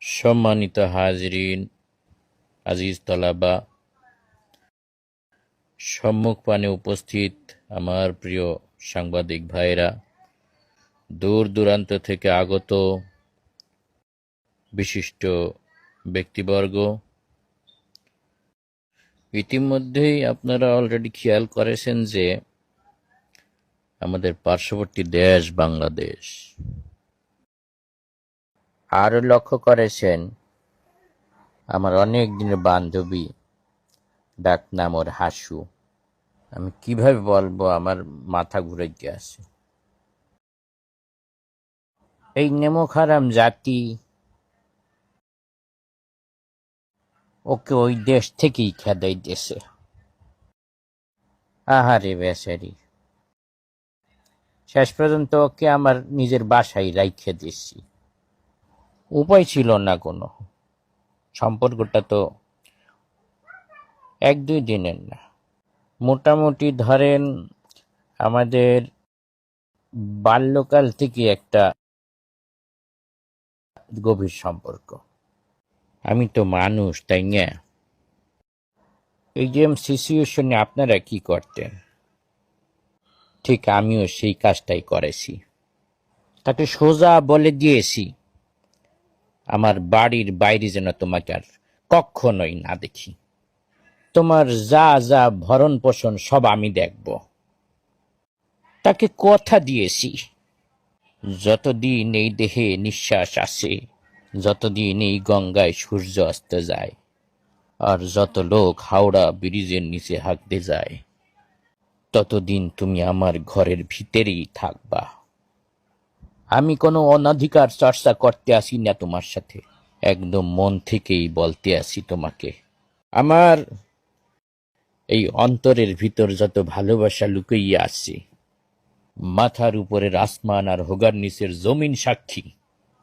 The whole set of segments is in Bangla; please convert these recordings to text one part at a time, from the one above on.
সম্মানিত হাজরিন, আজিজ তলাবা, সম্মুখপানে উপস্থিত আমার প্রিয় সাংবাদিক ভাইরা, দূর দূরান্ত থেকে আগত বিশিষ্ট ব্যক্তিবর্গ, ইতিমধ্যেই আপনারা অলরেডি খেয়াল করেছেন যে আমাদের পার্শ্ববর্তী দেশ বাংলাদেশ, আরও লক্ষ্য করেছেন আমার অনেক দিনের বান্ধবী, ডাকনাম ওর হাসু। আমি কিভাবে বলবো, আমার মাথা ঘুরে গেছে। এই নেমোখারাম জাতি ওকে ওই দেশ থেকেই খেদাই দিয়েছে। আহারে বেচারি, শেষ পর্যন্ত ওকে আমার নিজের বাসায় রাইখে দিয়েছি। উপায় ছিল না কোনো। সম্পর্কটা তো 1-2 দিনের না, মোটামুটি ধরেন আমাদের বাল্যকাল থেকে একটা গভীর সম্পর্ক। আমি তো মানুষ, তাই না? এই যে সিচুয়েশনে আপনারা কি করতেন, ঠিক আমিও সেই কাজটাই করেছি। তাকে সোজা বলে দিয়েছি, আমার বাড়ির বাইরে যেন তোমাকে আর কখনোই না দেখি। তোমার যা যা ভরণ পোষণ সব আমি দেখব। তাকে কথা দিয়েছি, যতদিন এই দেহে নিঃশ্বাস আছে, যতদিন এই গঙ্গায় সূর্য অস্ত যায়, আর যত লোক হাওড়া ব্রিজের নিচে হাঁকতে যায়, ততদিন তুমি আমার ঘরের ভিতরেই থাকবা। আমি কোনো অনধিকার চর্চা করতে আসি না তোমার সাথে, একদম মন থেকেই বলতে আসি তোমাকে। আমার এই অন্তরের ভিতর যত ভালোবাসা লুকিয়ে আছে, মাথার উপরের আসমান আর হোগার নিচের জমিন সাক্ষী।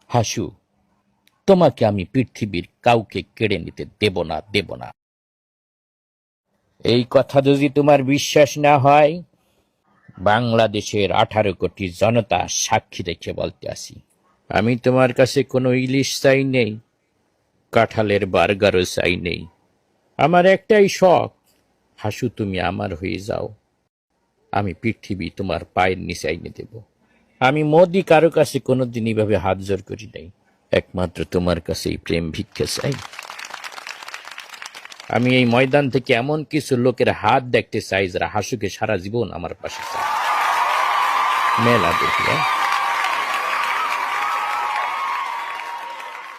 হাসু, তোমাকে আমি পৃথিবীর কাউকে কেড়ে নিতে দেব না, দেব না। এই কথা যদি তোমার বিশ্বাস না হয়, বাংলাদেশের 18 কোটি জনতা সাক্ষী রেখে বলতে আসি, আমি তোমার কাছে কোনো ইলিশ চাই নেই, কাঁঠালের বার্গারও চাই নেই। আমার একটাই শখ, হাসু তুমি আমার হয়ে যাও, আমি পৃথিবী তোমার পায়ের নিচে আইনে দেব। আমি মোদি কারো কাছে কোনোদিন এইভাবে হাত জোর করি নাই, একমাত্র তোমার কাছেই প্রেম ভিক্ষা চাই। আমি এই ময়দান থেকে এমন কিছু লোকের হাত দেখতে চাই যারা হাসুকে সারা জীবন আমার পাশে চায়। মেলা দেখি।